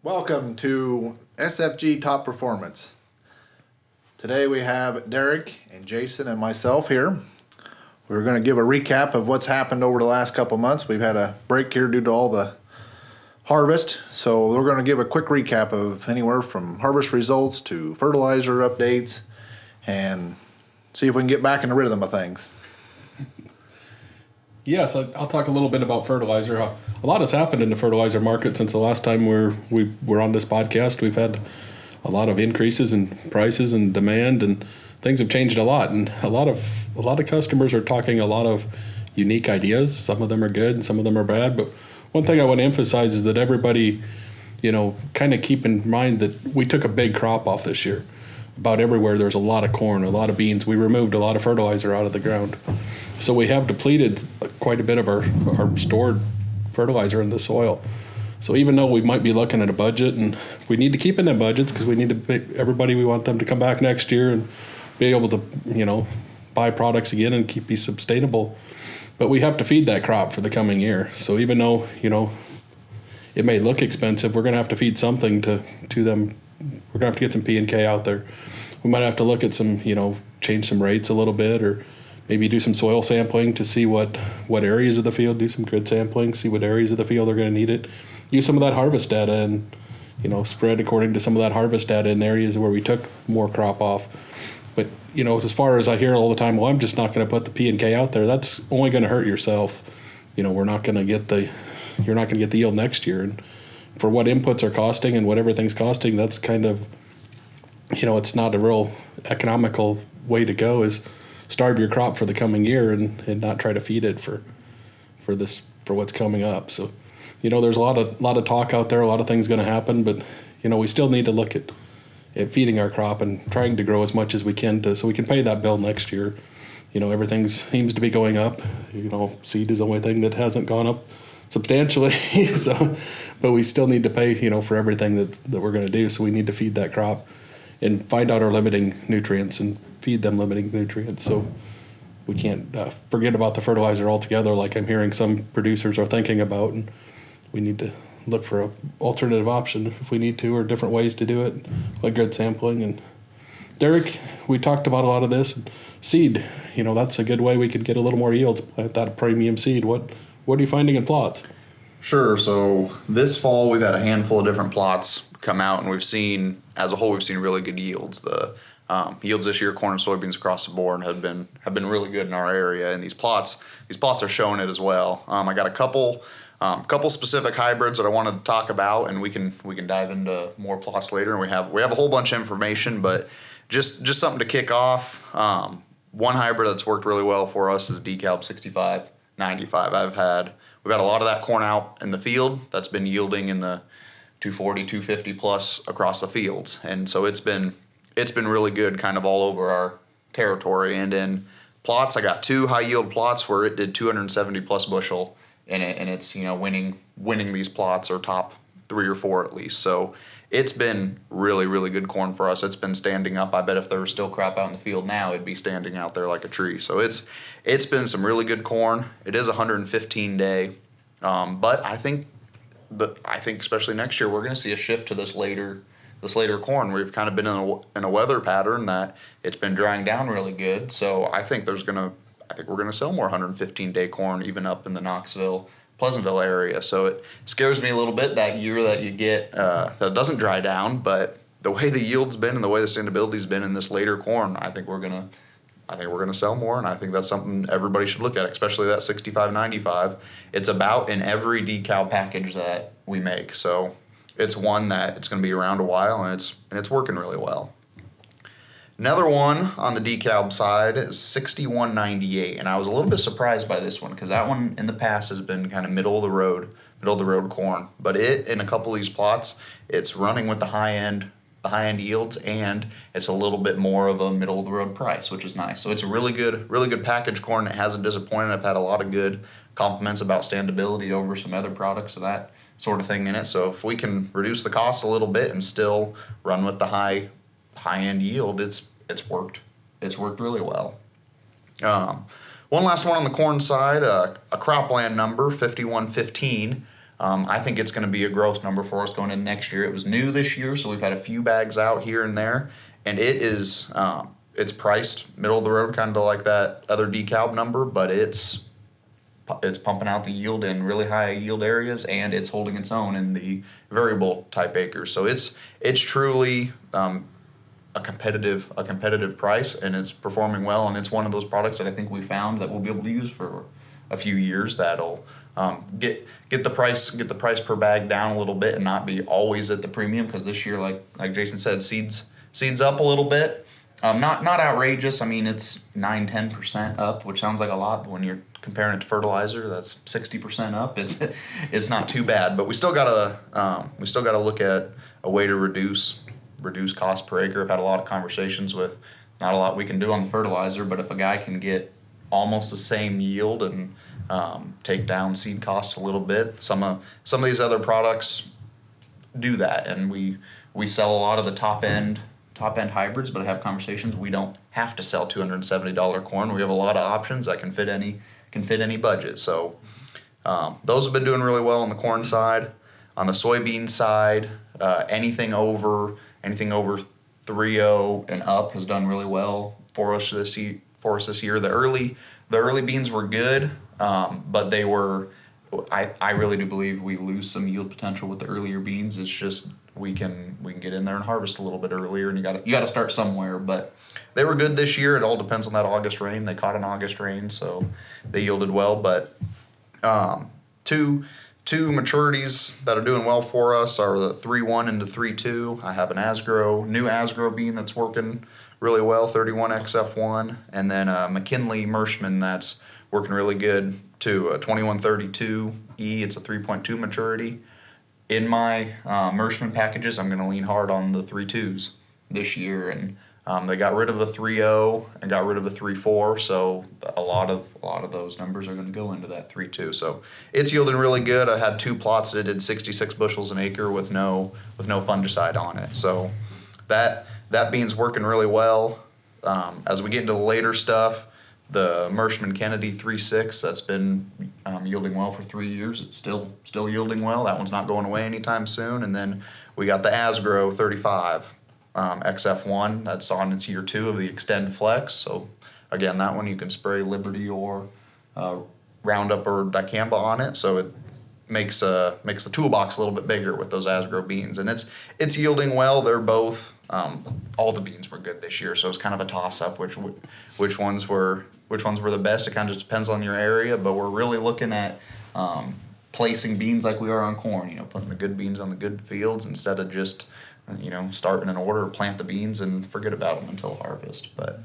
Welcome to SFG Top Performance. Today we have Derrick and Jason and myself here. We're going to give a recap of what's happened over the last couple months. We've had a break here due to all the harvest, so we're going to give a quick recap of anywhere from harvest results to fertilizer updates and see if we can get back in the rhythm of things. Yes, I'll talk a little bit about fertilizer. A lot has happened in the fertilizer market since the last time we were on this podcast. We've had a lot of increases in prices and demand, and things have changed a lot. And a lot of customers are talking a lot of unique ideas. Some of them are good, and some of them are bad. But one thing I want to emphasize is that everybody, kind of keep in mind that we took a big crop off this year. About everywhere there's a lot of corn, a lot of beans. We removed a lot of fertilizer out of the ground. So we have depleted quite a bit of our stored fertilizer in the soil. So even though we might be looking at a budget, and we need to keep in them budgets because we need to pay everybody, we want them to come back next year and be able to, buy products again and be sustainable. But we have to feed that crop for the coming year. So even though, it may look expensive, we're going to have to feed something to them. We're going to have to get some P&K out there. We might have to look at some, change some rates a little bit, or maybe do some soil sampling to see what areas of the field, do some grid sampling, see what areas of the field are going to need it. Use some of that harvest data and, spread according to some of that harvest data in areas where we took more crop off. But, as far as I hear all the time, well, I'm just not going to put the P&K out there. That's only going to hurt yourself. We're not going to get you're not going to get the yield next year. And for what inputs are costing and what everything's costing, that's kind of, it's not a real economical way to go, is starve your crop for the coming year and not try to feed it for what's coming up. So, there's a lot of talk out there, a lot of things going to happen, but, we still need to look at feeding our crop and trying to grow as much as we can so we can pay that bill next year. Everything seems to be going up. Seed is the only thing that hasn't gone up substantially. So, but we still need to pay, for everything that we're going to do. So we need to feed that crop and find out our limiting nutrients and feed them limiting nutrients. So we can't forget about the fertilizer altogether, like I'm hearing some producers are thinking about. And we need to look for an alternative option if we need to, or different ways to do it, like grid sampling. And Derrick, we talked about a lot of this. Seed, that's a good way we could get a little more yields. Plant that premium seed. What are you finding in plots? Sure. So this fall we've had a handful of different plots come out, and we've seen, as a whole, we've seen really good yields. The yields this year, corn and soybeans across the board, have been really good in our area. And these plots are showing it as well. I got a couple specific hybrids that I wanted to talk about, and we can dive into more plots later. And we have a whole bunch of information, but just something to kick off. One hybrid that's worked really well for us is DeKalb 6595. We've had a lot of that corn out in the field that's been yielding in the 240, 250 plus across the fields. And so it's been really good kind of all over our territory. And in plots, I got 2 high yield plots where it did 270 plus bushel in it, and it's, winning these plots, or top 3 or 4 at least. So it's been really, really good corn for us. It's been standing up. I bet if there was still crop out in the field now, it'd be standing out there like a tree. So it's been some really good corn. It is 115 day, but I think especially next year we're going to see a shift to this later corn. We've kind of been in a weather pattern that it's been drying down really good. So I think we're going to sell more 115 day corn even up in the Knoxville, Pleasantville area. So it scares me a little bit that year that you get that it doesn't dry down, but the way the yield's been and the way the standability's been in this later corn, I think we're gonna sell more, and I think that's something everybody should look at, especially that 6595. It's about in every DeKalb package that we make, so it's one that it's going to be around a while, and it's working really well. Another one on the DeKalb side is 6198, and I was a little bit surprised by this one because that one in the past has been kind of middle of the road corn. But in a couple of these plots, it's running with the high end yields, and it's a little bit more of a middle of the road price, which is nice. So it's a really good package corn. It hasn't disappointed. I've had a lot of good compliments about standability over some other products of that sort of thing in it. So if we can reduce the cost a little bit and still run with the high end yield, it's worked really well. One last one on the corn side, a cropland number 5115. I think it's going to be a growth number for us going into next year. It was new this year, so we've had a few bags out here and there, and it's priced middle of the road, kind of like that other decal number, but it's pumping out the yield in really high yield areas, and it's holding its own in the variable type acres. So it's truly a competitive price, and it's performing well. And it's one of those products that I think we found that we'll be able to use for a few years. That'll get the price per bag down a little bit and not be always at the premium. Because this year, like Jason said, seeds up a little bit. Not outrageous. I mean, it's 9-10% up, which sounds like a lot, but when you're comparing it to fertilizer, that's 60% up. It's not too bad, but we still gotta look at a way to reduce cost per acre. I've had a lot of conversations with not a lot we can do on the fertilizer, but if a guy can get almost the same yield and take down seed costs a little bit, some of these other products do that, and we sell a lot of the top end hybrids, but I have conversations. We don't have to sell $270 corn. We have a lot of options that can fit any budget. So those have been doing really well on the corn side. On the soybean side, anything over 3.0 and up has done really well for us this year. The early beans were good, but they were. I really do believe we lose some yield potential with the earlier beans. It's just we can get in there and harvest a little bit earlier, and you got to start somewhere. But they were good this year. It all depends on that August rain. They caught an August rain, so they yielded well. But two maturities that are doing well for us are the 3.1 and the 3.2. I have an new Asgrow bean that's working really well, 31XF1, and then a McKinley Mershman that's working really good too, a 2132E. It's a 3.2 maturity. In my Mershman packages, I'm going to lean hard on the 3.2s this year, and they got rid of the 3.0 and got rid of the 3.4, so a lot of those numbers are going to go into that 3.2. So it's yielding really good. I had 2 plots that did 66 bushels an acre with no fungicide on it. So that bean's working really well. As we get into the later stuff, the Mershman Kennedy 3.6, that's been yielding well for 3 years. It's still yielding well. That one's not going away anytime soon. And then we got the Asgrow 35 XF1. That's on its year 2 of the Extend Flex. So again, that one you can spray Liberty or Roundup or dicamba on it. So it makes the toolbox a little bit bigger with those Asgrow beans, and it's yielding well. They're both all the beans were good this year, so it's kind of a toss up which ones were the best. It kind of just depends on your area, but we're really looking at placing beans like we are on corn. Putting the good beans on the good fields instead of just starting an order, plant the beans and forget about them until harvest. But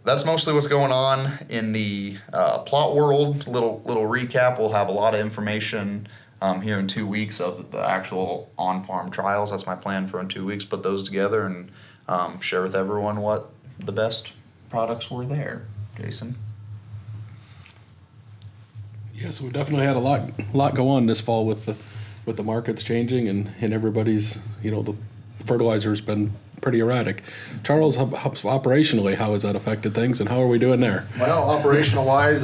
that's mostly what's going on in the plot world. Little recap. We'll have a lot of information here in 2 weeks of the actual on-farm trials. That's my plan for in 2 weeks. Put those together and share with everyone what the best products were there. Jason? Yes, we definitely had a lot go on this fall with the markets changing and everybody's, the fertilizer's been pretty erratic. Charles, operationally, how has that affected things, and how are we doing there? Well, operational wise,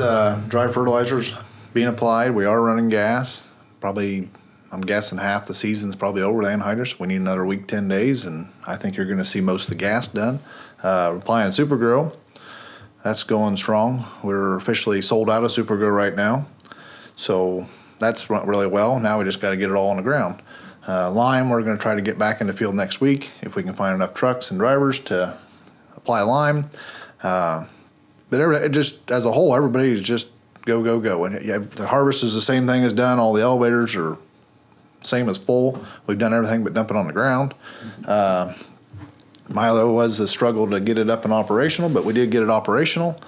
dry fertilizers being applied. We are running gas. Probably, I'm guessing half the season's probably over the anhydrous. We need another week, 10 days, and I think you're going to see most of the gas done. We're applying Supergrow. That's going strong. We're officially sold out of Supergrow right now, so that's run really well. Now we just got to get it all on the ground. Lime, we're going to try to get back in the field next week if we can find enough trucks and drivers to apply lime. But it just as a whole, everybody's just go. And the harvest is the same thing as done. All the elevators are same as full. We've done everything but dump it on the ground. Milo was a struggle to get it up and operational, but we did get it operational.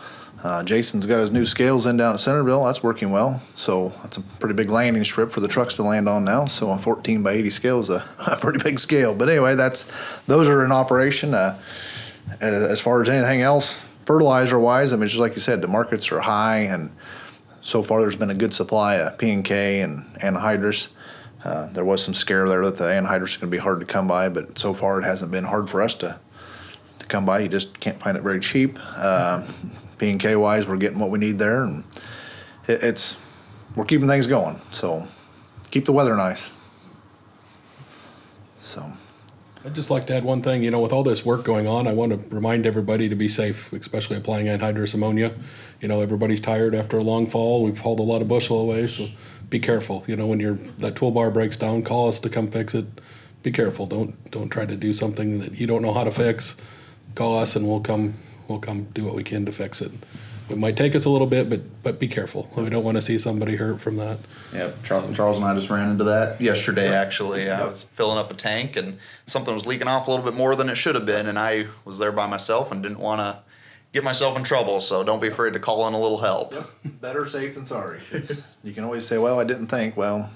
Jason's got his new scales in down at Centerville. That's working well. So that's a pretty big landing strip for the trucks to land on now. So a 14 by 80 scale is a pretty big scale. But anyway, those are in operation. As far as anything else, fertilizer-wise, I mean, just like you said, the markets are high, and so far there's been a good supply of P&K and anhydrous. There was some scare there that the anhydrous is going to be hard to come by, but so far it hasn't been hard for us to come by. You just can't find it very cheap. P&K wise, we're getting what we need there, and we're keeping things going. So keep the weather nice. So, I'd just like to add one thing. With all this work going on, I want to remind everybody to be safe, especially applying anhydrous ammonia. Everybody's tired after a long fall. We've hauled a lot of bushel away, so be careful. When that toolbar breaks down, call us to come fix it. Be careful. Don't try to do something that you don't know how to fix. Call us and we'll come do what we can to fix it. It might take us a little bit, but be careful. We don't want to see somebody hurt from that. Yeah, Charles and I just ran into that yesterday, actually. I was filling up a tank, and something was leaking off a little bit more than it should have been, and I was there by myself and didn't want to get myself in trouble, so don't be afraid to call in a little help. yep, better safe than sorry. You can always say, well, I didn't think. Well,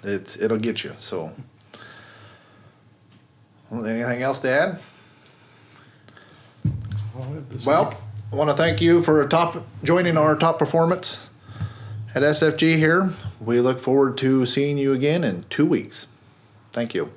it'll get you. So, anything else to add? Well, I want to thank you for joining our top performance at SFG here. We look forward to seeing you again in 2 weeks. Thank you.